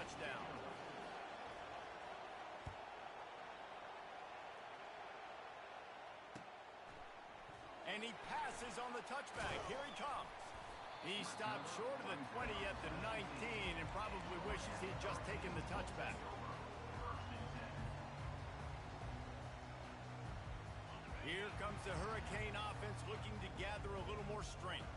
touchdown. And he passes on the touchback. Here he comes. He stopped short of the 20 at the 19 and probably wishes he'd just taken the touchback. Here comes the Hurricane offense looking to gather a little more strength.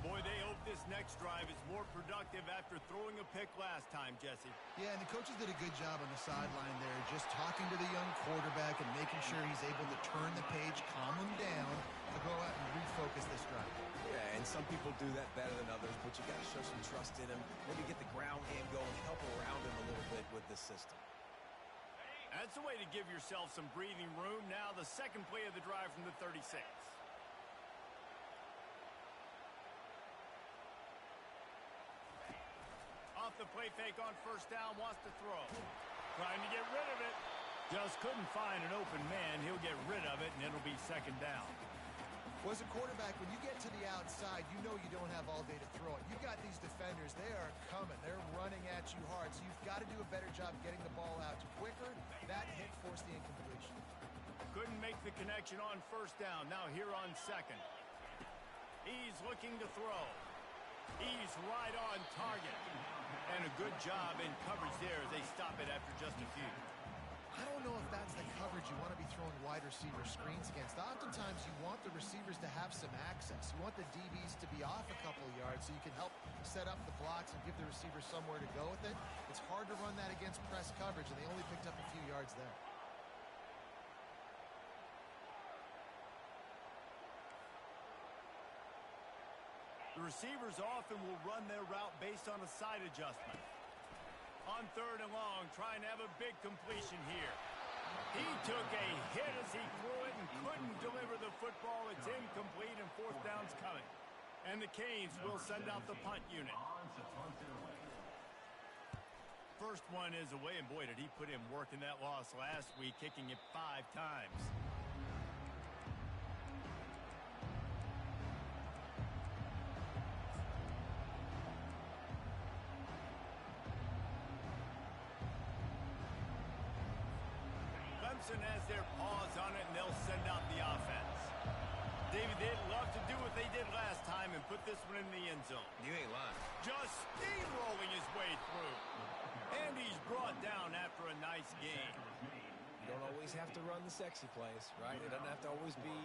Boy, they hope this next drive is more productive after throwing a pick last time, Jesse. Yeah, and the coaches did a good job on the sideline there, just talking to the young quarterback and making sure he's able to turn the page, calm him down, to go out and refocus this drive. Yeah, and some people do that better than others, but you got to show some trust in him, maybe get the ground game going, help around him a little bit with the system. That's the way to give yourself some breathing room. Now the second play of the drive from the 36. Off the play fake on first down, wants to throw. Trying to get rid of it. Just couldn't find an open man. He'll get rid of it, and it'll be second down. Well, as a quarterback, when you get to the outside, you know you don't have all day to throw it. You've got these defenders. They are coming. They're running at you hard, so you've got to do a better job getting the ball out quicker. That hit forced the incompletion. Couldn't make the connection on first down. Now here on second. He's looking to throw. He's right on target. And a good job in coverage there as they stop it after just a few. I don't know if that's the coverage you want to be throwing wide receiver screens against. Oftentimes you want the receivers to have some access. You want the DBs to be off a couple of yards so you can help set up the blocks and give the receivers somewhere to go with it. It's hard to run that against press coverage, and they only picked up a few yards there. The receivers often will run their route based on a side adjustment. On third and long, trying to have a big completion here. He took a hit as he threw it and couldn't deliver the football. It's incomplete and fourth down's coming. And the Canes will send out the punt unit. First one is away, and boy, did he put in work in that loss last week, kicking it 5 times. Clemson has their paws on it, and they'll send out the offense. David, they'd love to do what they did last time and put this one in the end zone. You ain't lying. Just steamrolling his way through. And he's brought down after a nice game. You don't always have to run the sexy plays, right? It doesn't have to always be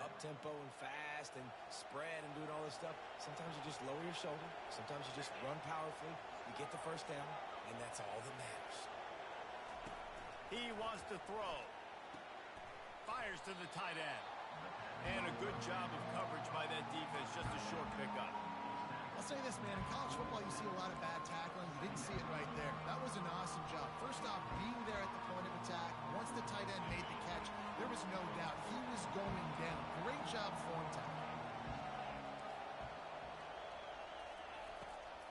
up-tempo and fast and spread and doing all this stuff. Sometimes you just lower your shoulder. Sometimes you just run powerfully. You get the first down, and that's all that matters. He wants to throw. Fires to the tight end. And a good job of coverage by that defense. Just a short pickup. I'll say this, man. In college football, you see a lot of bad tackling. You didn't see it right there. That was an awesome job. First off, being there at the point of attack. Once the tight end made the catch, there was no doubt he was going down. Great job form tackle.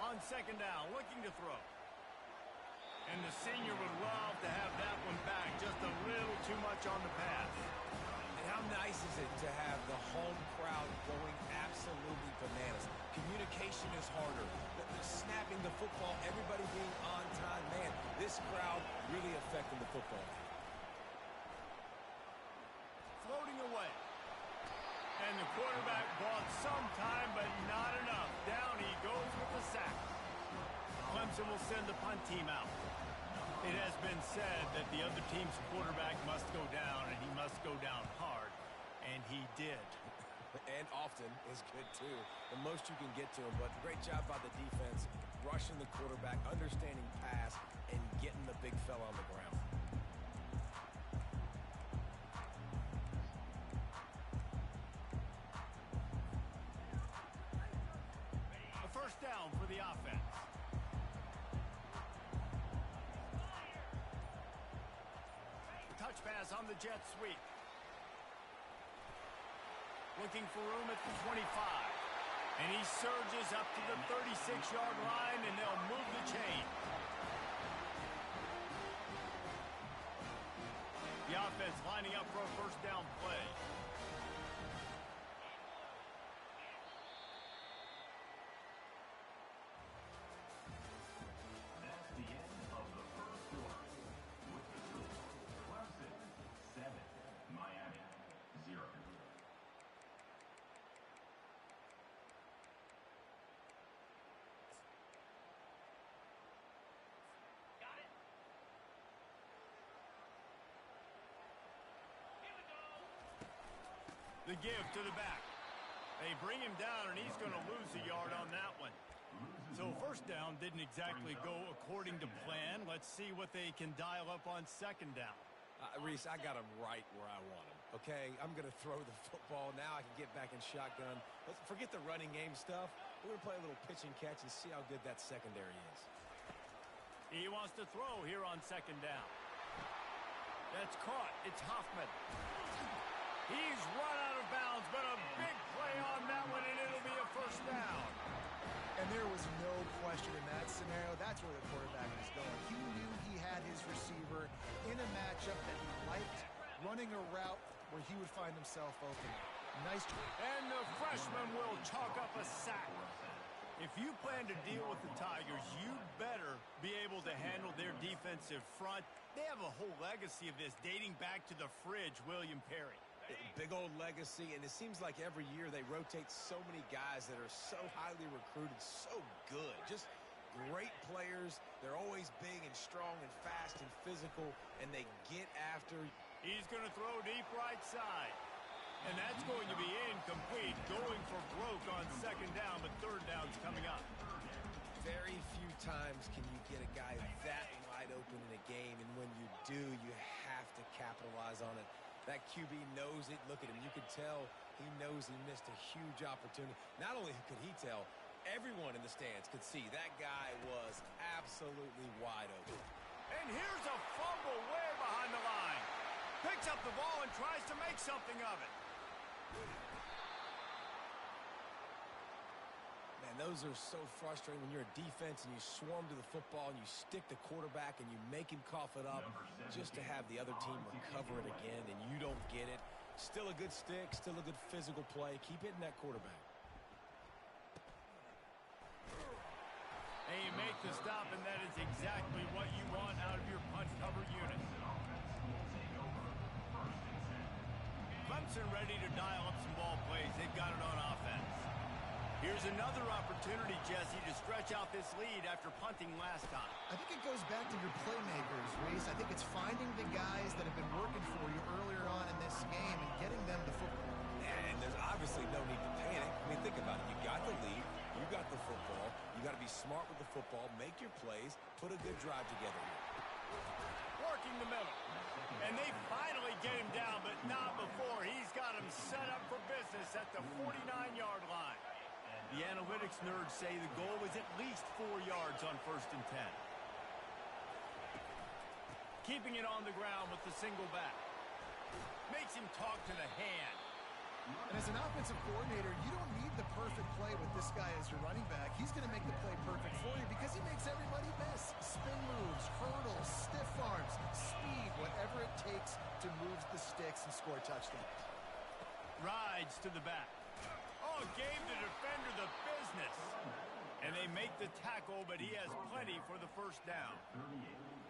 On second down, looking to throw. And the senior would love to have that one back. Just a little too much on the pass. And how nice is it to have the home crowd going absolutely bananas? Communication is harder. The snapping the football, everybody being on time. Man, this crowd really affecting the football. Floating away. And the quarterback bought some time, but not enough. Down he goes with the sack. Clemson will send the punt team out. It has been said that the other team's quarterback must go down, and he must go down hard, and he did. And often is good, too. The most you can get to him, but great job by the defense, rushing the quarterback, understanding pass, and getting the big fella on the ground. A first down for the offense. Touch pass on the jet sweep. Looking for room at the 25. And he surges up to the 36-yard line, and they'll move the chain. The offense lining up for a first down play. That's the end The give to the back. They bring him down, and he's going to lose a yard on that one. So first down didn't exactly go according to plan. Let's see what they can dial up on second down. Reese, I got him right where I want him, okay? I'm going to throw the football. Now I can get back in shotgun. Let's forget the running game stuff. We're going to play a little pitch and catch and see how good that secondary is. He wants to throw here on second down. That's caught. It's Hoffman. He's run out of bounds, but a big play on that one, and it'll be a first down. And there was no question in that scenario. That's where the quarterback was going. He knew he had his receiver in a matchup that he liked, running a route where he would find himself open. Nice. And the freshman will chalk up a sack. If you plan to deal with the Tigers, you better be able to handle their defensive front. They have a whole legacy of this dating back to the fridge, William Perry. Big old legacy, and it seems like every year they rotate so many guys that are so highly recruited, so good. Just great players. They're always big and strong and fast and physical, and they get after. He's going to throw deep right side. And that's going to be incomplete. Going for broke on second down, but third down's coming up. Very few times can you get a guy that wide open in a game, and when you do, you have to capitalize on it. That QB knows it. Look at him. You could tell he knows he missed a huge opportunity. Not only could he tell, everyone in the stands could see that guy was absolutely wide open. And here's a fumble way behind the line. Picks up the ball and tries to make something of it. Man, those are so frustrating when you're a defense and you swarm to the football and you stick the quarterback and you make him cough it up just to have the other team recover it again and you don't get it. Still a good stick, still a good physical play. Keep hitting that quarterback. And you make the stop, and that is exactly what you want out of your punt cover unit. Clemson ready to dial up some ball plays. They've got it on offense. Here's another opportunity, Jesse, to stretch out this lead after punting last time. I think it goes back to your playmakers, Reese. I think it's finding the guys that have been working for you earlier on in this game and getting them the football. And there's obviously no need to panic. I mean, think about it. You got the lead. You got the football. You got to be smart with the football. Make your plays. Put a good drive together here. Working the middle. And they finally get him down, but not before. He's got him set up for business at the 49-yard line. The analytics nerds say the goal is at least 4 yards on 1st and 10. Keeping it on the ground with the single back. Makes him talk to the hand. And as an offensive coordinator, you don't need the perfect play with this guy as your running back. He's going to make the play perfect for you because he makes everybody miss. Spin moves, hurdles, stiff arms, speed, whatever it takes to move the sticks and score touchdowns. Rides to the back. Oh, gave the defender the business. And they make the tackle, but he has plenty for the first down.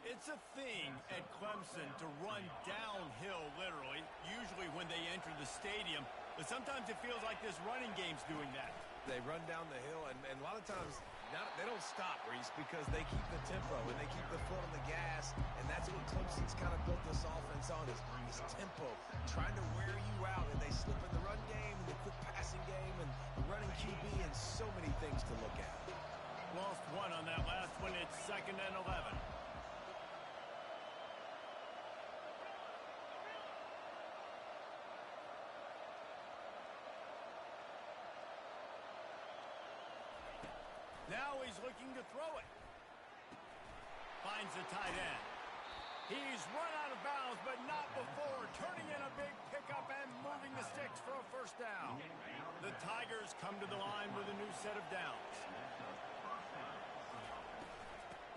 It's a thing at Clemson to run downhill, literally, usually when they enter the stadium. But sometimes it feels like this running game's doing that. They run down the hill, and a lot of times they don't stop, Reese, because they keep the tempo and they keep the foot on the gas, and that's what Clemson's kind of built this offense on is tempo, trying to wear you out, and they slip in the run game, and the quick passing game, and the running QB, and so many things to look at. Lost one on that last one. It's 2nd and 11. Now he's looking to throw it. Finds the tight end. He's run out of bounds, but not before. Turning in a big pickup and moving the sticks for a first down. The Tigers come to the line with a new set of downs.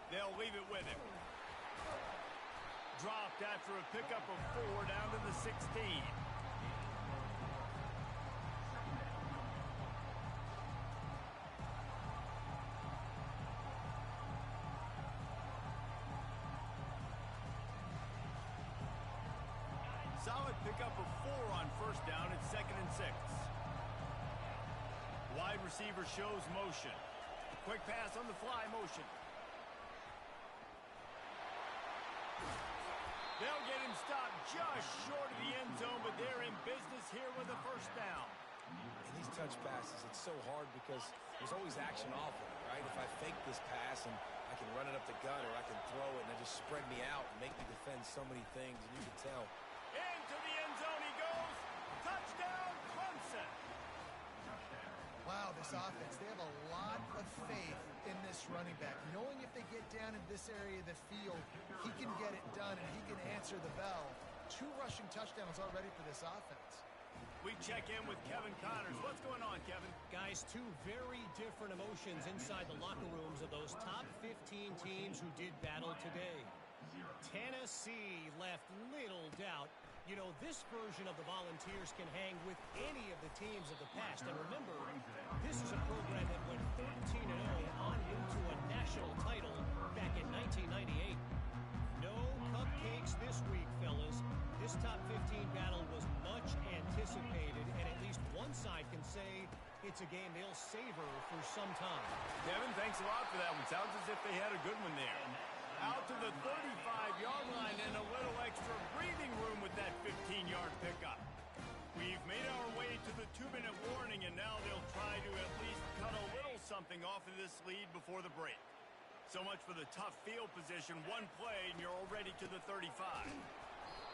They'll leave it with him. Dropped after a pickup of 4 down to the 16. Solid pickup of 4 on first down at 2nd and 6. Wide receiver shows motion. Quick pass on the fly motion. They'll get him stopped just short of the end zone, but they're in business here with a first down. And these touch passes, it's so hard because there's always action off of it, right? If I fake this pass and I can run it up the gut or I can throw it and it just spread me out and make me defend so many things, and you can tell. Into the end zone he goes. Touchdown, Clemson. Wow, this offense, they have a lot of faith in this running back. Knowing if they get down in this area of the field, he can get it done and he can answer the bell. 2 rushing touchdowns already for this offense. We check in with Kevin Connors. What's going on, Kevin? Guys, 2 very different emotions inside the locker rooms of those top 15 teams who did battle today. Tennessee left little doubt. You know, this version of the Volunteers can hang with any of the teams of the past. And remember, this is a program that went 13-0 en route to a national title back in 1998. No cupcakes this week, fellas. This top 15 battle was much anticipated, and at least one side can say it's a game they'll savor for some time. Kevin, thanks a lot for that one. Sounds as if they had a good one there. Out to the 35-yard line and a little extra breathing room with that 15-yard pickup. We've made our way to the 2-minute warning, and now they'll try to at least cut a little something off of this lead before the break. So much for the tough field position. One play, and you're already to the 35.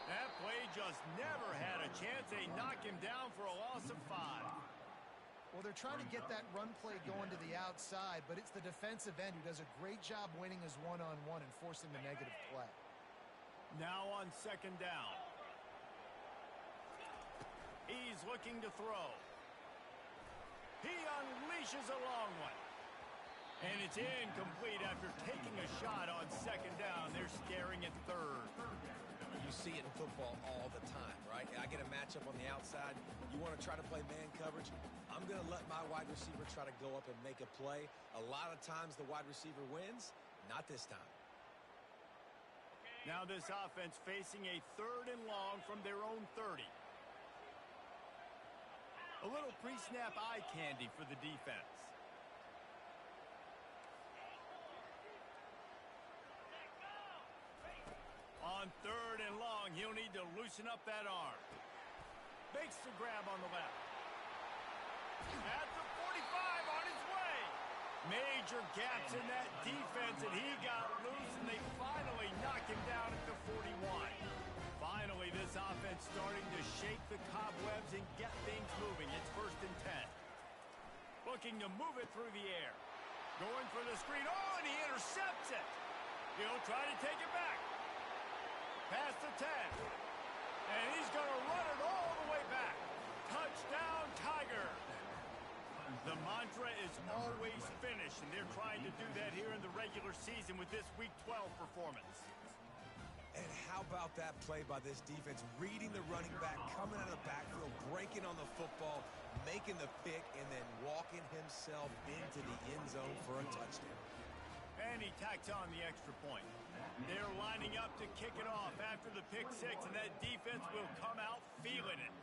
That play just never had a chance. They knock him down for a loss of 5. Well, they're trying to get that run play going to the outside, but it's the defensive end who does a great job winning his one-on-one and forcing the negative play. Now on 2nd down. He's looking to throw. He unleashes a long one. And it's incomplete after taking a shot on 2nd down. They're staring at 3rd. You see it in football all the time, right? I get a matchup on the outside. You want to try to play man coverage? I'm going to let my wide receiver try to go up and make a play. A lot of times the wide receiver wins. Not this time. Now this offense facing a 3rd and long from their own 30. A little pre-snap eye candy for the defense. On 3rd and long, he'll need to loosen up that arm. Makes the grab on the left. At the 45, on his way. Major gaps in that defense, and he got loose, and they finally knock him down at the 41. Finally, this offense starting to shake the cobwebs and get things moving. It's 1st and 10. Looking to move it through the air. Going for the screen. Oh, and he intercepts it. He'll try to take it back. Past the 10. And he's going to run it all the way back. Touchdown, Tiger. The mantra is always finish, and they're trying to do that here in the regular season with this Week 12 performance. And how about that play by this defense? Reading the running back, coming out of the backfield, breaking on the football, making the pick, and then walking himself into the end zone for a touchdown. And he tacks on the extra point. They're lining up to kick it off after the pick 6, and that defense will come out feeling it.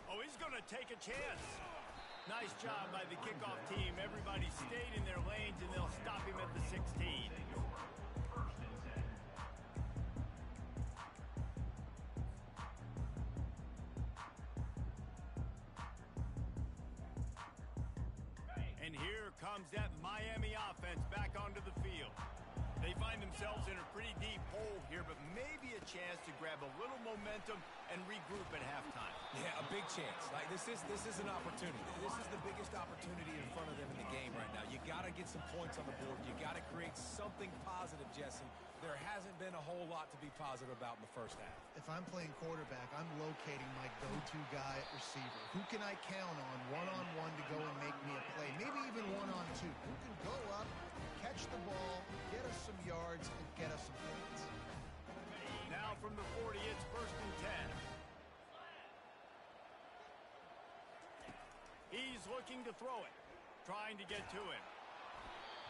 Oh, he's going to take a chance. Nice job by the kickoff team. Everybody stayed in their lanes, and they'll stop him at the 16. And here comes that Miami offense back onto the field. They find themselves in a pretty deep hole here, but maybe a chance to grab a little momentum and regroup at halftime. Yeah, a big chance. Like this is an opportunity. This is the biggest opportunity in front of them in the game right now. You got to get some points on the board. You got to create something positive, Jesse. There hasn't been a whole lot to be positive about in the first half. If I'm playing quarterback, I'm locating my go-to guy at receiver. Who can I count on one-on-one to go and make me a play? Maybe even one-on-two. Who can go up, catch the ball, get us some yards, and get us some points. Now from the 40, it's 1st and 10. He's looking to throw it, trying to get to him.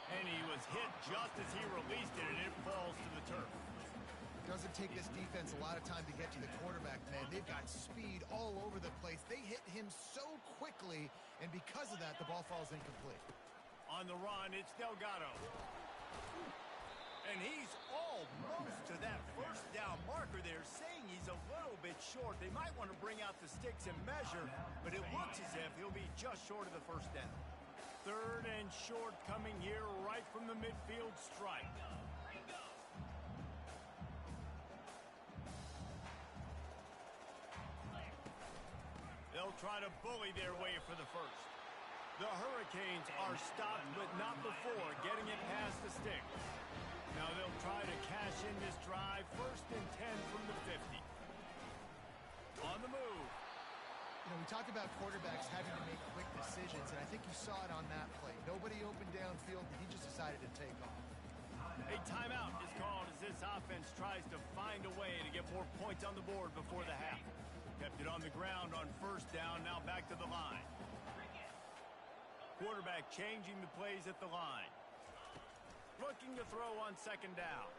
And he was hit just as he released it, and it falls to the turf. It doesn't take this defense a lot of time to get to the quarterback, man. They've got speed all over the place. They hit him so quickly, and because of that, the ball falls incomplete. On the run, it's Delgado. And he's almost to that first down marker there, saying he's a little bit short. They might want to bring out the sticks and measure, but it looks as if he'll be just short of the first down. 3rd and short coming here right from the midfield stripe. They'll try to bully their way for the first. The Hurricanes are stopped, but not before getting it past the sticks. Now they'll try to cash in this drive. 1st and 10 from the 50. On the move. You know, we talk about quarterbacks having to make quick decisions, and I think you saw it on that play. Nobody opened downfield, and he just decided to take off. A timeout is called as this offense tries to find a way to get more points on the board before the half. Kept it on the ground on 1st down, now back to the line. Quarterback changing the plays at the line. Looking to throw on 2nd down.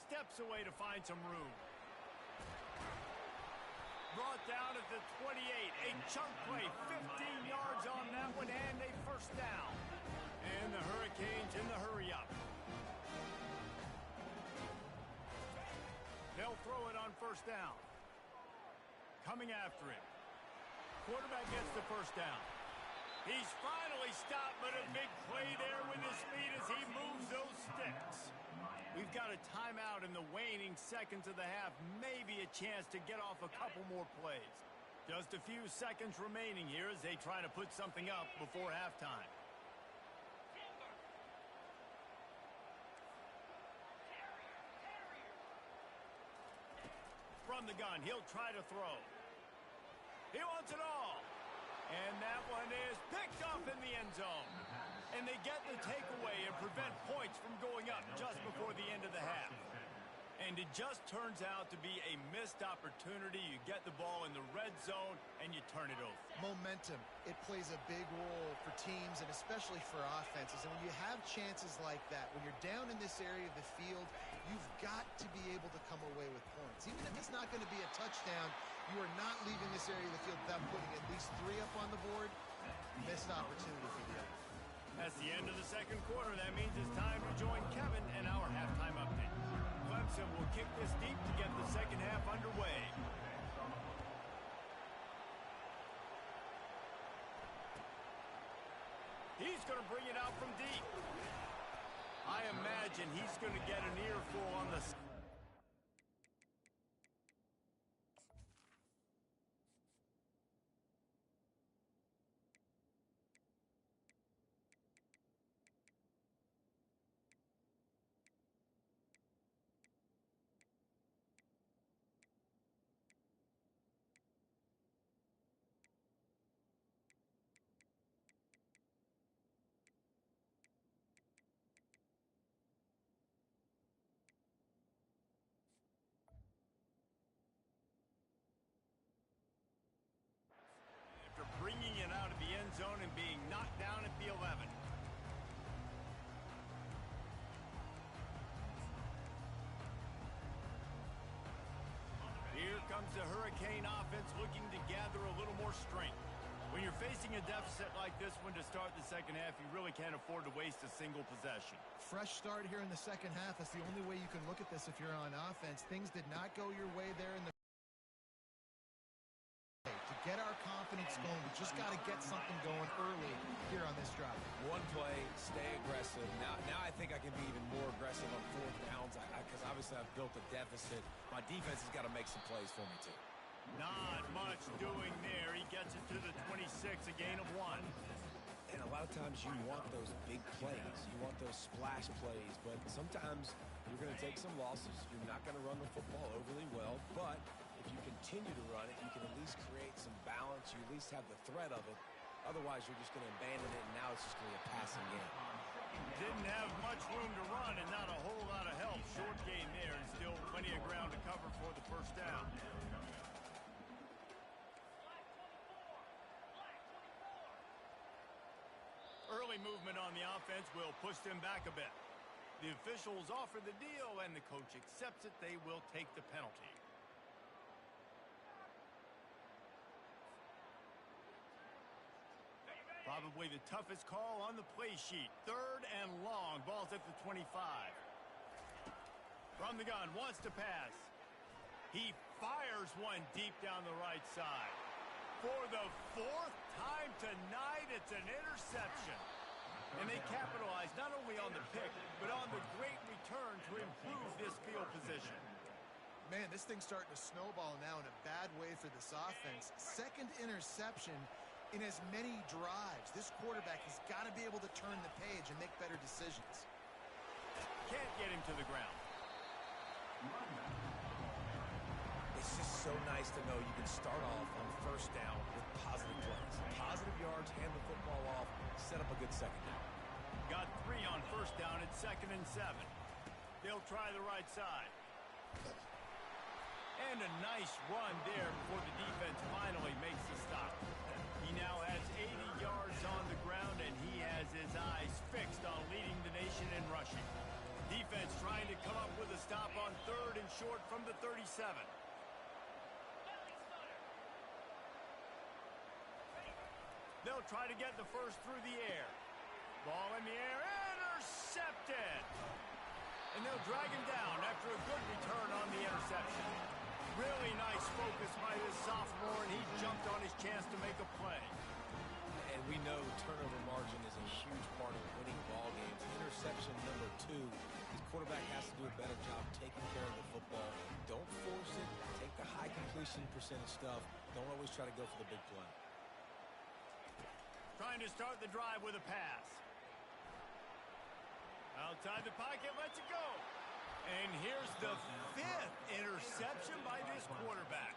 Steps away to find some room. Brought down at the 28. A chunk play, 15 yards on that one, and a 1st down. And the Hurricanes in the hurry up. They'll throw it on 1st down. Coming after him. Quarterback gets the 1st down. He's finally stopped, but a big play there with his speed as he moves those sticks. We've got a timeout in the waning seconds of the half. Maybe a chance to get off a couple more plays. Just a few seconds remaining here as they try to put something up before halftime. From the gun, he'll try to throw. He wants it all. And that one is picked off in the end zone. And they get the takeaway and prevent points from going up just before the end of the half. And it just turns out to be a missed opportunity. You get the ball in the red zone and you turn it over. Momentum, it plays a big role for teams and especially for offenses. And when you have chances like that, when you're down in this area of the field, you've got to be able to come away with points. Even if it's not going to be a touchdown, you are not leaving this area of the field without putting at least 3 up on the board. Missed opportunity for the other. That's the end of the 2nd quarter. That means it's time to join Kevin and our halftime update. Clemson will kick this deep to get the 2nd half underway. He's going to bring it out from deep. I imagine he's going to get an earful on the... bringing it out of the end zone and being knocked down at the 11. Here comes the Hurricane offense looking to gather a little more strength. When you're facing a deficit like this one to start the 2nd half, you really can't afford to waste a single possession. Fresh start here in the 2nd half. That's the only way you can look at this if you're on offense. Things did not go your way there in the... To get our confidence going, we just got to get something going early here on this drive. One play, stay aggressive. Now I think I can be even more aggressive on 4th downs because obviously I've built a deficit. My defense has got to make some plays for me too. Not much doing there. He gets it to the 26, a gain of 1. And a lot of times you want those big plays. You want those splash plays. But sometimes you're going to take some losses. You're not going to run the football overly well. But if you continue to run it, you can at least create some balance. You at least have the threat of it. Otherwise, you're just going to abandon it, and now it's just going to be a passing game. Didn't have much room to run and not a whole lot of help. Short gain there and still plenty of ground to cover for the 1st down. Early movement on the offense will push them back a bit. The officials offer the deal, and the coach accepts it. They will take the penalty. Probably the toughest call on the play sheet. 3rd and long. Ball's at the 25. From the gun, wants to pass. He fires one deep down the right side. For the fourth time tonight, it's an interception. And they capitalize not only on the pick, but on the great return to improve this field position. Man, this thing's starting to snowball now in a bad way for this offense. Second interception in as many drives. This quarterback has got to be able to turn the page and make better decisions. Can't get him to the ground. It's just so nice to know you can start off on first down with positive plays. Positive yards, hand the football off, set up a good second down. Got 3 on first down at 2nd and 7. They'll try the right side. And a nice run there before the defense finally makes the stop. He now has 80 yards on the ground, and he has his eyes fixed on leading the nation in rushing. Defense trying to come up with a stop on 3rd and short from the 37. They'll try to get the first through the air. Ball in the air, intercepted! And they'll drag him down after a good return on the interception. Really nice focus by this sophomore, and he jumped on his chance to make a play. And we know turnover margin is a huge part of winning ball games. Interception number 2. His quarterback has to do a better job taking care of the football. Don't force it. Take the high completion percentage stuff. Don't always try to go for the big play. Trying to start the drive with a pass. Outside the pocket, lets it go. And here's the 5th interception by this quarterback.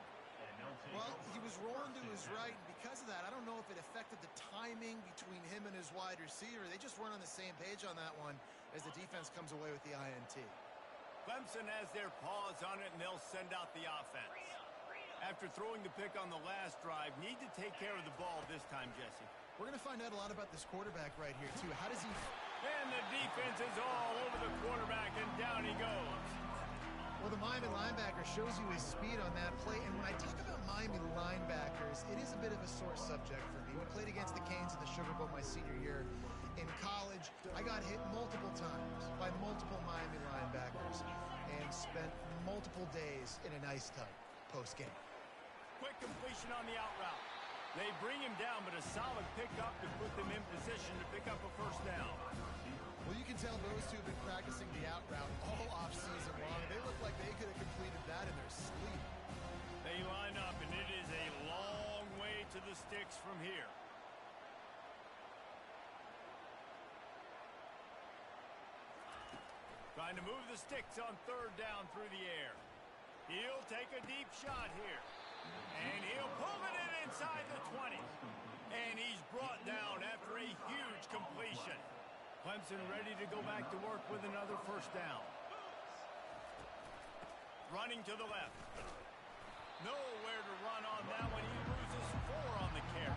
Well, he was rolling to his right, and because of that, I don't know if it affected the timing between him and his wide receiver. They just weren't on the same page on that one as the defense comes away with the INT. Clemson has their paws on it, and they'll send out the offense. After throwing the pick on the last drive, need to take care of the ball this time, Jesse. We're going to find out a lot about this quarterback right here, too. How does he... And the defense is all over the quarterback, and down he goes. Well, the Miami linebacker shows you his speed on that play. And when I talk about Miami linebackers, it is a bit of a sore subject for me. We played against the Canes in the Sugar Bowl my senior year in college. I got hit multiple times by multiple Miami linebackers and spent multiple days in an ice tub post-game. Quick completion on the out route. They bring him down, but a solid pickup to put them in position to pick up a first down. Well, you can tell those two have been practicing the out route all off-season long. They look like they could have completed that in their sleep. They line up, and it is a long way to the sticks from here. Trying to move the sticks on 3rd down through the air. He'll take a deep shot here. And he'll pull it in inside the 20. And he's brought down after a huge completion. Clemson ready to go back to work with another first down. Running to the left. Nowhere to run on that one. He loses 4 on the carry.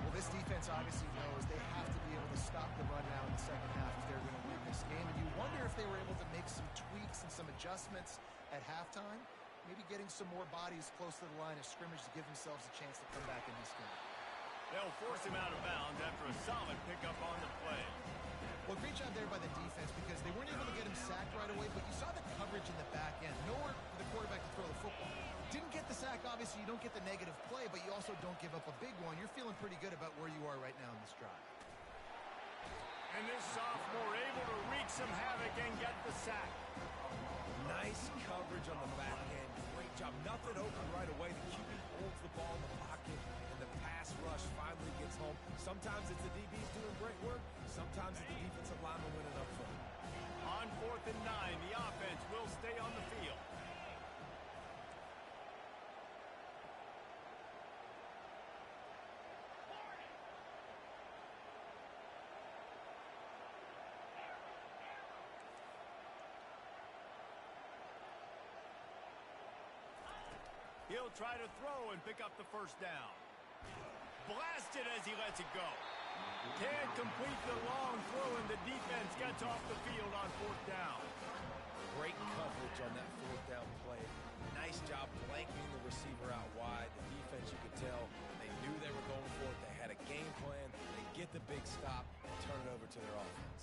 Well, this defense obviously knows they have to be able to stop the run now in the second half if they're going to win this game. And you wonder if they were able to make some tweaks and some adjustments at halftime. Maybe getting some more bodies close to the line of scrimmage to give themselves a chance to come back in this game. They'll force him out of bounds after a solid pickup on the play. Well, great job there by the defense because they weren't able to get him sacked right away, but you saw the coverage in the back end. Nowhere for the quarterback to throw the football. Didn't get the sack, obviously you don't get the negative play, but you also don't give up a big one. You're feeling pretty good about where you are right now in this drive. And this sophomore able to wreak some havoc and get the sack. Nice coverage on the back end. Great job. Nothing open right away. The QB holds the ball in the pocket, and the pass rush finally gets home. Sometimes it's the DBs doing great work. Sometimes it's the defensive lineman winning up front. On 4th and 9, the offense will stay on the field. He'll try to throw and pick up the first down. Blasted as he lets it go. Can't complete the long throw, and the defense gets off the field on 4th down. Great coverage on that 4th down play. Nice job blanking the receiver out wide. The defense, you could tell, they knew they were going for it. They had a game plan. They get the big stop and turn it over to their offense.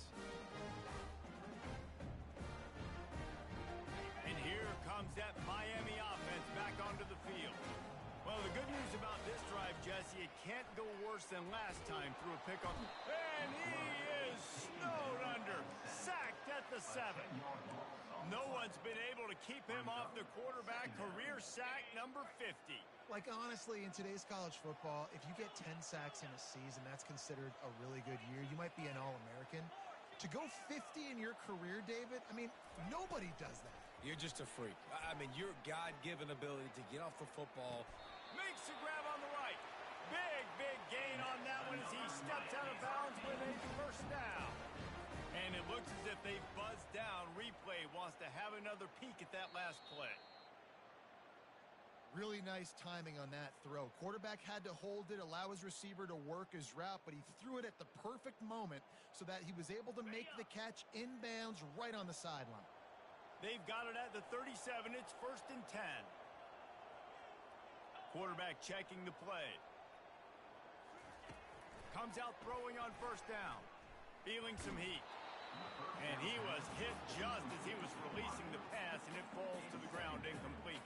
news about this drive, Jesse. It can't go worse than last time through a pickup. And he is snowed under. Sacked at the 7. No one's been able to keep him off the quarterback. Career sack number 50. Like, honestly, in today's college football, if you get 10 sacks in a season, that's considered a really good year. You might be an All-American. To go 50 in your career, David, I mean, nobody does that. You're just a freak. I mean, your God-given ability to get off the football. Makes the grab on the right. Big gain on that one as he steps out of bounds with a first down. And it looks as if they've buzzed down. Replay wants to have another peek at that last play. Really nice timing on that throw. Quarterback had to hold it, allow his receiver to work his route, but he threw it at the perfect moment so that he was able to make the catch inbounds right on the sideline. They've got it at the 37. It's 1st and 10. Quarterback checking the play. Comes out throwing on 1st down. Feeling some heat. And he was hit just as he was releasing the pass, and it falls to the ground incomplete.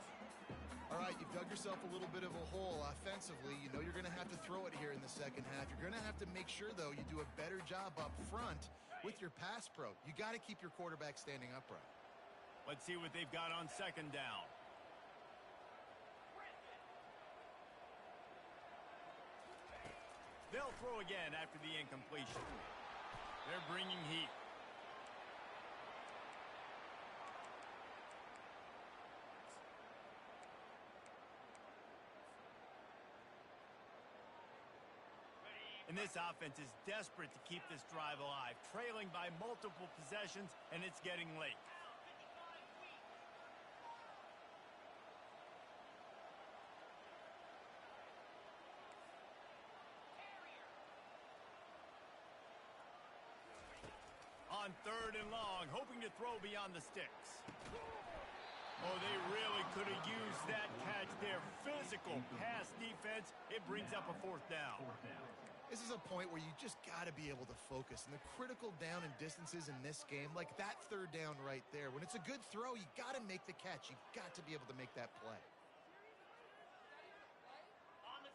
All right, you've dug yourself a little bit of a hole offensively. You know you're going to have to throw it here in the second half. You're going to have to make sure, though, you do a better job up front with your pass pro. You got to keep your quarterback standing upright. Let's see what they've got on 2nd down. They'll throw again after the incompletion. They're bringing heat. And this offense is desperate to keep this drive alive, trailing by multiple possessions, and it's getting late. On 3rd and long, hoping to throw beyond the sticks. Oh, they really could have used that catch there. Physical pass defense. It brings up a 4th down. This is a point where you just got to be able to focus. And the critical down and distances in this game, like that 3rd down right there, when it's a good throw, you got to make the catch. You got to be able to make that play.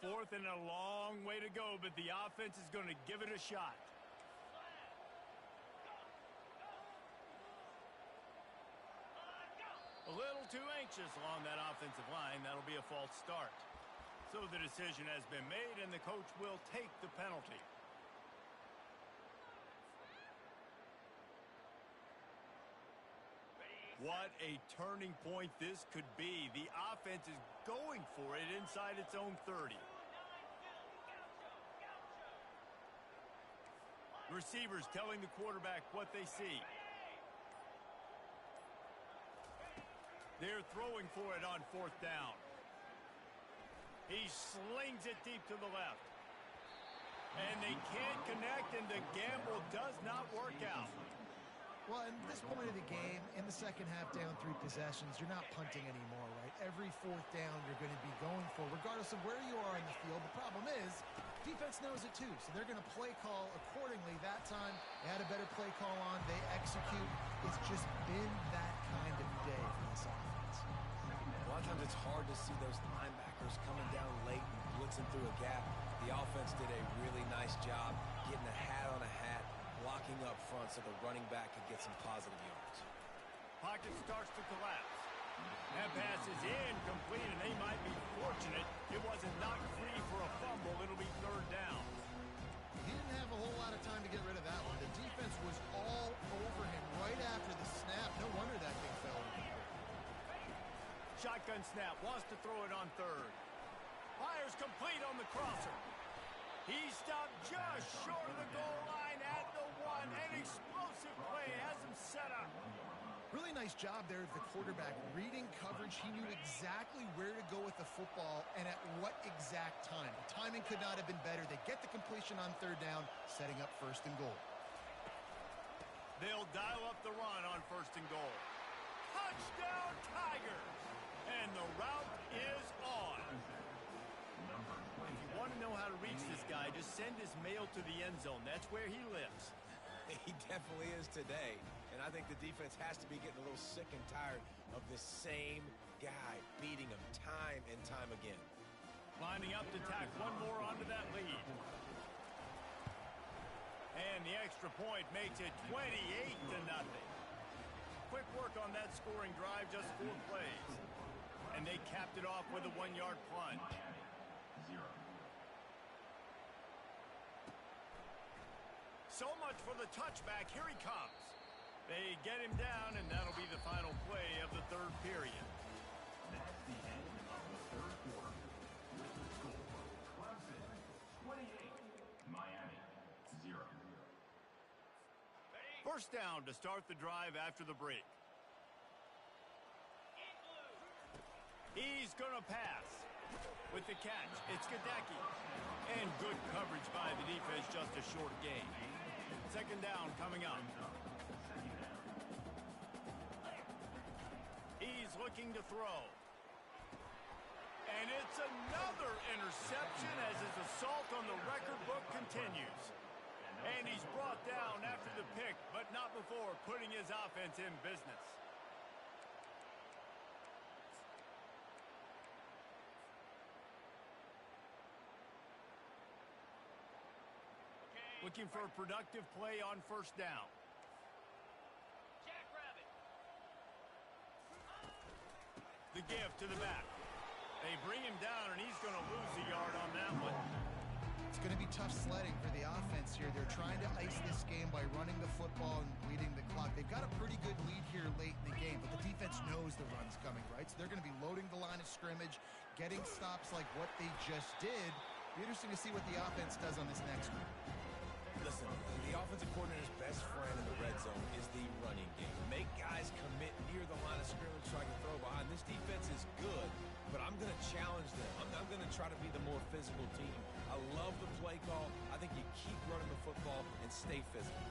4th and a long way to go, but the offense is going to give it a shot. A little too anxious along that offensive line. That'll be a false start. So the decision has been made, and the coach will take the penalty. What a turning point this could be. The offense is going for it inside its own 30. Receivers telling the quarterback what they see. They're throwing for it on 4th down. He slings it deep to the left. And they can't connect, and the gamble does not work out. Well, at this point of the game, in the second half, down 3 possessions, you're not punting anymore, right? Every 4th down you're going to be going for, regardless of where you are in the field. The problem is, defense knows it too, so they're going to play call accordingly. That time, they had a better play call on. They execute. It's just been that kind of day for this offense. A lot of times it's hard to see those linebackers coming down late and blitzing through a gap. The offense did a really nice job getting a hat on a hat, blocking up front so the running back could get some positive yards. Pocket starts to collapse. That pass is incomplete, and they might be fortunate it wasn't knocked free for a fumble. It'll be 3rd down. He didn't have a whole lot of time to get rid of that one. The defense was all over him right after the snap. No wonder that thing fell incomplete. Shotgun snap, wants to throw it on 3rd. Fires complete on the crosser. He stopped just short of the goal line at the 1. An explosive play has him set up. Really nice job there of the quarterback. Reading coverage, he knew exactly where to go with the football and at what exact time. The timing could not have been better. They get the completion on 3rd down, setting up 1st and goal. They'll dial up the run on 1st and goal. Touchdown, Tigers! And the route is on. If you want to know how to reach this guy, just send his mail to the end zone. That's where he lives. He definitely is today. And I think the defense has to be getting a little sick and tired of the same guy beating him time and time again. Lining up to tack one more onto that lead. And the extra point makes it 28-0. Quick work on that scoring drive, just 4 plays. And they capped it off with a 1-yard plunge. So much for the touchback. Here he comes. They get him down, and that'll be the final play of the third period. That's the end of the third quarter. With the score, Clemson 28, Miami 0. First down to start the drive after the break. He's going to pass. With the catch, it's Gadecki. And good coverage by the defense, just a short gain. Second down coming up. He's looking to throw. And it's another interception as his assault on the record book continues. And he's brought down after the pick, but not before putting his offense in business. Looking for a productive play on first down. The give to the back. They bring him down, and he's going to lose a yard on that one. It's going to be tough sledding for the offense here. They're trying to ice this game by running the football and bleeding the clock. They've got a pretty good lead here late in the game, but the defense knows the run's coming, right? So they're going to be loading the line of scrimmage, getting stops like what they just did. Be interesting to see what the offense does on this next one. Listen, the offensive coordinator's best friend in the red zone is the running game. Make guys commit near the line of scrimmage so I can throw behind. This defense is good, but I'm going to challenge them. I'm going to try to be the more physical team. I love the play call. I think you keep running the football and stay physical.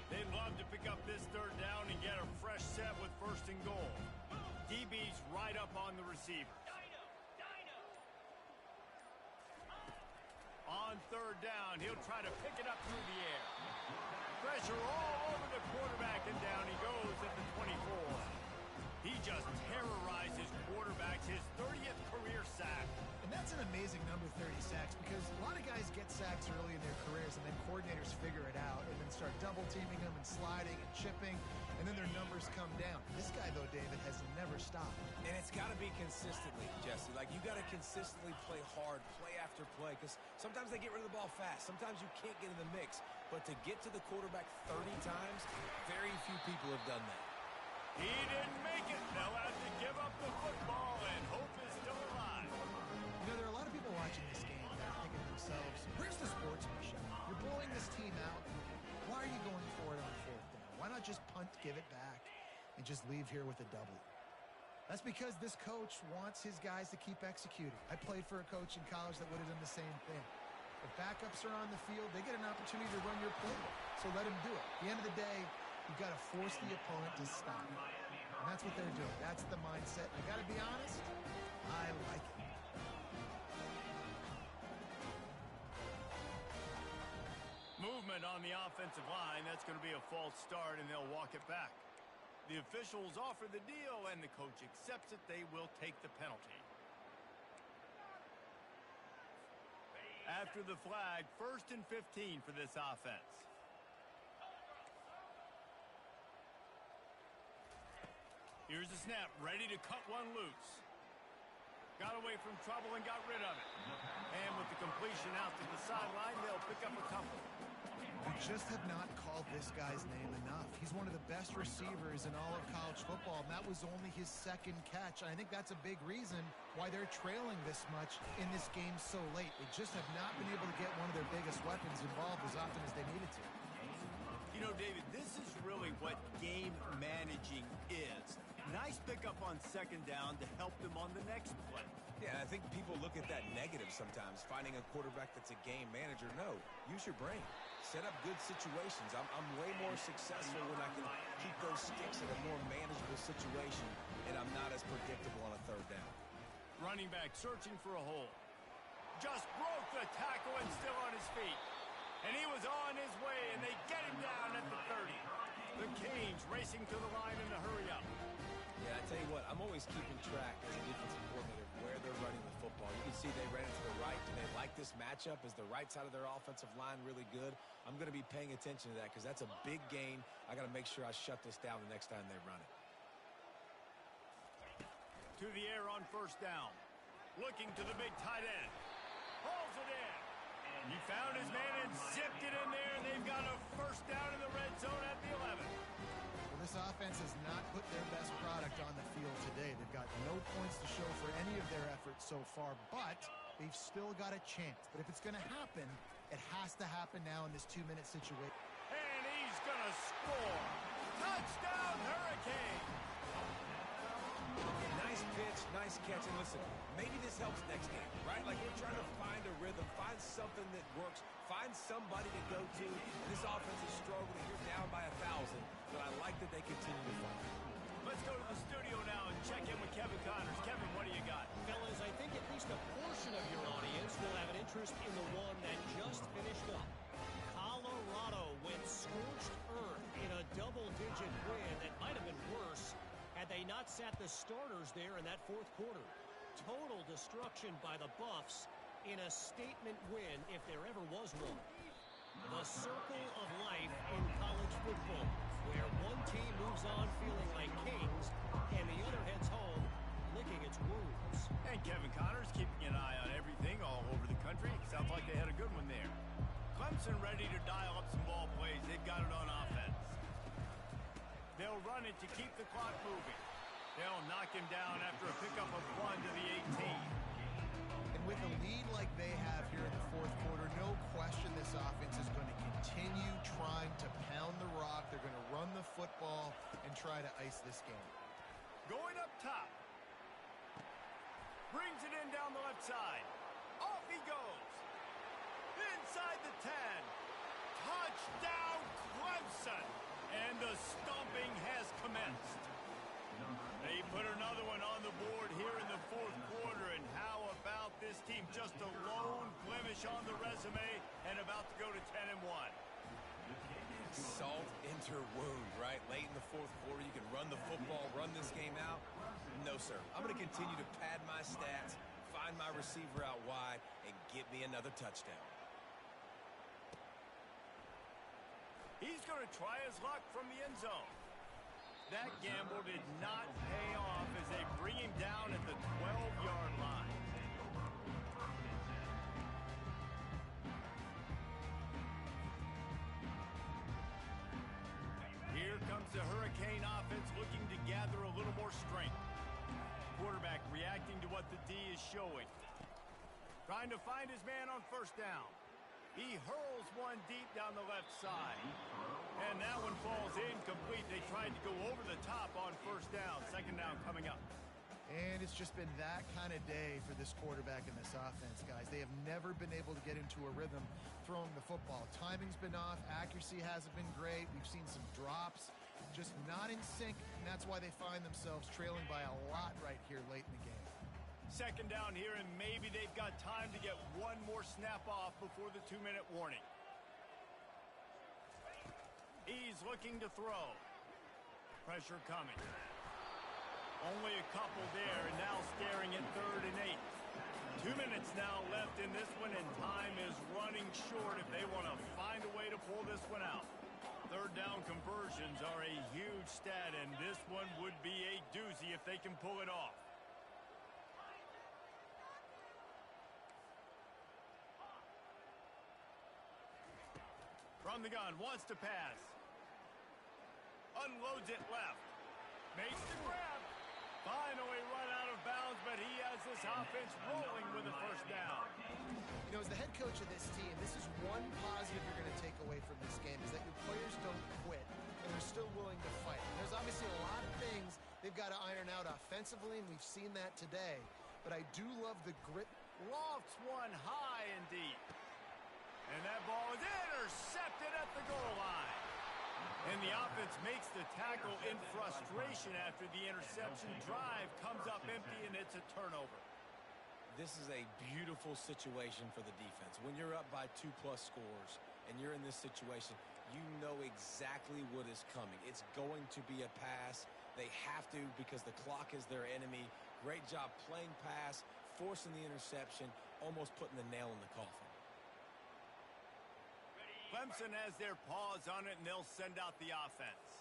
They'd love to pick up this third down and get a fresh set with first and goal. DB's right up on the receiver. On third down, he'll try to pick it up through the air. Pressure all over the quarterback, and down he goes at the 24. He just terrorizes quarterbacks, his 30th career sack. And that's an amazing number, 30 sacks, because a lot of guys get sacks early in their careers, and then coordinators figure it out and then start double-teaming them and sliding and chipping, and then their numbers come down. This guy, though, David, has never stopped. And it's got to be consistently, Jesse. Like, you got to consistently play hard, play after play, because sometimes they get rid of the ball fast. Sometimes you can't get in the mix. But to get to the quarterback 30 times, very few people have done that. He didn't make it. They'll have to give up the football, and hope is still alive. You know, there are a lot of people watching this game that are thinking to themselves, where's the sportsmanship? You're blowing this team out. Why are you going for it on fourth down? Why not just punt, give it back, and just leave here with a W? That's because this coach wants his guys to keep executing. I played for a coach in college that would have done the same thing. If backups are on the field, they get an opportunity to run your playbook, so let them do it. At the end of the day, you've got to force the opponent to stop. And that's what they're doing. That's the mindset. I got to be honest, I like it. Movement on the offensive line. That's going to be a false start, and they'll walk it back. The officials offer the deal, and the coach accepts it. They will take the penalty. After the flag, 1st and 15 for this offense. Here's the snap, ready to cut one loose. Got away from trouble and got rid of it. And with the completion out to the sideline, they'll pick up a couple. We just have not called this guy's name enough. He's one of the best receivers in all of college football, and that was only his second catch. I think that's a big reason why they're trailing this much in this game so late. They just have not been able to get one of their biggest weapons involved as often as they needed to. You know, David, this is really what game managing is. Nice pickup on second down to help them on the next play. Yeah, I think people look at that negative sometimes, finding a quarterback that's a game manager. No, use your brain. Set up good situations. I'm way more successful when I can keep those sticks in a more manageable situation, and I'm not as predictable on a third down. Running back searching for a hole. Just broke the tackle and still on his feet. And he was on his way, and they get him down at the 30. The Canes racing to the line in a hurry up. Yeah, I tell you what, I'm always keeping track as a defensive coordinator where they're running the football. You can see they ran it to the right. Do they like this matchup? Is the right side of their offensive line really good? I'm going to be paying attention to that because that's a big gain. I got to make sure I shut this down the next time they run it. To the air on first down. Looking to the big tight end. Hauls it in. He found his man and zipped it in there, and they've got a first down in the red zone at the 11. Well, this offense has not put their best product on the field today. They've got no points to show for any of their efforts so far, but they've still got a chance. But if it's going to happen, it has to happen now in this 2-minute situation. And he's going to score. Touchdown, Hurricane. Nice pitch, nice catch. And listen, maybe this helps next game, right? Like we're trying to find a rhythm, find something that works, find somebody to go to. And this offense is struggling. You're down by 1,000, but I like that they continue to fight. Let's go to the studio now and check in with Kevin Connors. Kevin, what do you got? Fellas, I think at least a portion of your audience will have an interest in the one that just finished up. Colorado went scorched earth in a double-digit win that might have been worse had they not sat the starters there in that fourth quarter. Total destruction by the Buffs in a statement win, if there ever was one. The circle of life in college football, where one team moves on feeling like kings, and the other heads home licking its wounds. And Kevin Connors keeping an eye on everything all over the country. Sounds like they had a good one there. Clemson ready to dial up some ball plays. They've got it on offense. They'll run it to keep the clock moving. They'll knock him down after a pickup of 1 to the 18. And with a lead like they have here in the fourth quarter, no question this offense is going to continue trying to pound the rock. They're going to run the football and try to ice this game. Going up top. Brings it in down the left side. Off he goes. Inside the 10. Touchdown, Clemson. And the stomping has commenced. They put another one on the board here in the fourth quarter. And how about this team? Just a lone blemish on the resume and about to go to 10-1. Salt into wound, right? Late in the fourth quarter, you can run the football, run this game out. No, sir. I'm going to continue to pad my stats, find my receiver out wide, and get me another touchdown. He's going to try his luck from the end zone. That gamble did not pay off as they bring him down at the 12-yard line. Here comes the Hurricane offense looking to gather a little more strength. Quarterback reacting to what the D is showing. Trying to find his man on first down. He hurls one deep down the left side. And that one falls incomplete. They tried to go over the top on first down. Second down coming up. And it's just been that kind of day for this quarterback and this offense, guys. They have never been able to get into a rhythm throwing the football. Timing's been off. Accuracy hasn't been great. We've seen some drops. Just not in sync, and that's why they find themselves trailing by a lot right here late in the game. Second down here, and maybe they've got time to get one more snap off before the 2-minute warning. He's looking to throw. Pressure coming. Only a couple there, and now staring at 3rd and 8. 2 minutes now left in this one, and time is running short if they want to find a way to pull this one out. Third down conversions are a huge stat, and this one would be a doozy if they can pull it off. From the gun, wants to pass. Unloads it left. Makes the grab. Finally run out of bounds, but he has this offense rolling with a first down. You know, as the head coach of this team, this is one positive you're going to take away from this game, is that your players don't quit, and they're still willing to fight. And there's obviously a lot of things they've got to iron out offensively, and we've seen that today. But I do love the grit. Lofts one high and deep. And that ball is intercepted at the goal line. And the offense makes the tackle in frustration after the interception. Drive comes up empty, and it's a turnover. This is a beautiful situation for the defense. When you're up by 2+ scores and you're in this situation, you know exactly what is coming. It's going to be a pass. They have to because the clock is their enemy. Great job playing pass, forcing the interception, almost putting the nail in the coffin. Clemson has their paws on it, and they'll send out the offense.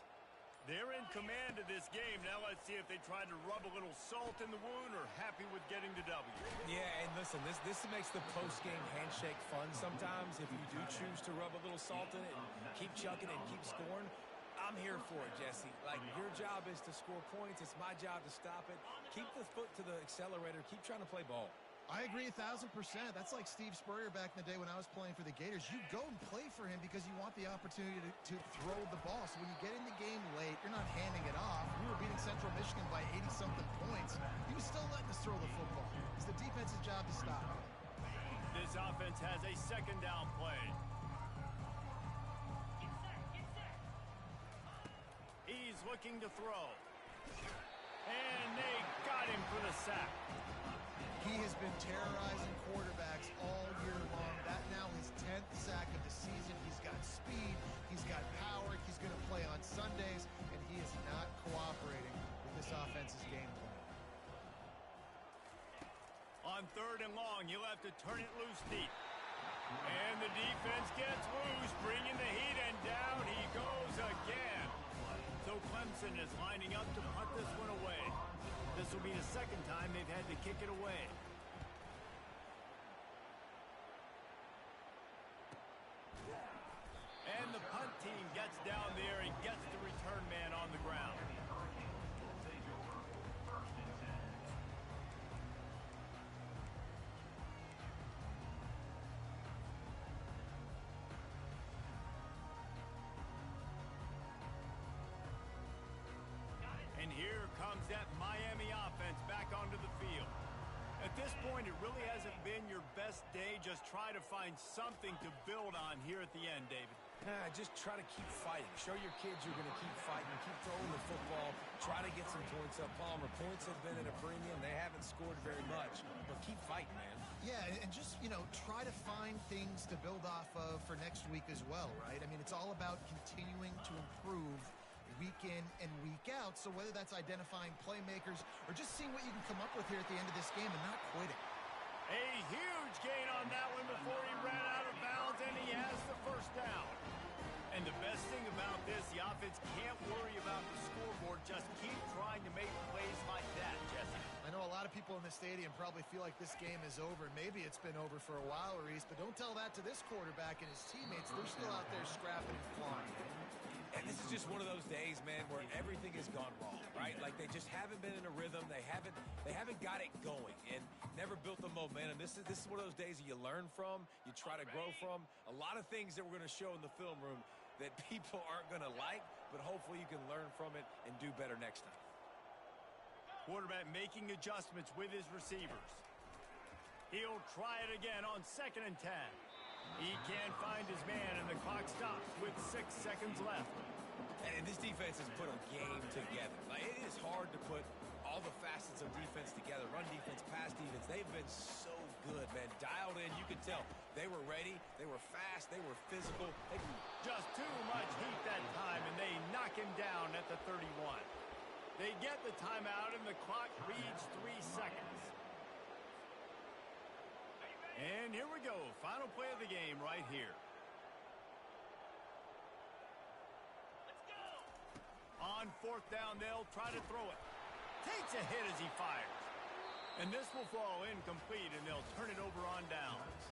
They're in command of this game. Now let's see if they try to rub a little salt in the wound or happy with getting the W. Yeah, and listen, this makes the post-game handshake fun sometimes. If you do choose to rub a little salt in it and keep chucking and keep scoring, I'm here for it, Jesse. Like, your job is to score points. It's my job to stop it. Keep the foot to the accelerator. Keep trying to play ball. I agree 1,000%. That's like Steve Spurrier back in the day when I was playing for the Gators. You go and play for him because you want the opportunity to throw the ball. So when you get in the game late, you're not handing it off. We were beating Central Michigan by 80-something points. He was still letting us throw the football. It's the defense's job to stop it. This offense has a second down play. He's looking to throw. And they got him for the sack. He has been terrorizing quarterbacks all year long. That now his 10th sack of the season. He's got speed. He's got power. He's going to play on Sundays, and he is not cooperating with this offense's game plan. On 3rd and long, he'll have to turn it loose deep. And the defense gets loose, bringing the heat, and down he goes again. So Clemson is lining up to punt this one away. This will be the second time they've had to kick it away. And the punt team gets down there and gets the return man on the ground. And here comes that Miami offense back onto the field. At this point, it really hasn't been your best day. Just try to find something to build on here at the end, David. Just try to keep fighting. Show your kids you're going to keep fighting. Keep throwing the football. Try to get some points up. Palmer, points have been at a premium. They haven't scored very much, but keep fighting, man. Yeah, and just, try to find things to build off of for next week as well, right? I mean, it's all about continuing to improve week in and week out. So whether that's identifying playmakers or just seeing what you can come up with here at the end of this game and not quitting. A huge gain on that one before he ran out of bounds, and he has the first down. And the best thing about this, the offense can't worry about the scoreboard. Just keep trying to make plays like that, Jesse. I know a lot of people in the stadium probably feel like this game is over. Maybe it's been over for a while, Reese, but don't tell that to this quarterback and his teammates. They're still out there scrapping and clawing. And this is just one of those days, man, where everything has gone wrong, right? Like they just haven't been in a rhythm. They haven't got it going and never built the momentum. This is one of those days that you learn from, you try to grow from. A lot of things that we're going to show in the film room that people aren't going to like, but hopefully you can learn from it and do better next time. Quarterback making adjustments with his receivers. He'll try it again on 2nd and 10. He can't find his man, and the clock stops with 6 seconds left. And this defense has put a game together. Like, it is hard to put all the facets of defense together. Run defense, pass defense. They've been so good, man. Dialed in, you could tell. They were ready. They were fast. They were physical. Just too much heat that time, and they knock him down at the 31. They get the timeout, and the clock reads 3 seconds. And here we go. Final play of the game right here. Let's go. On 4th down, they'll try to throw it. Takes a hit as he fires. And this will fall incomplete, and they'll turn it over on downs.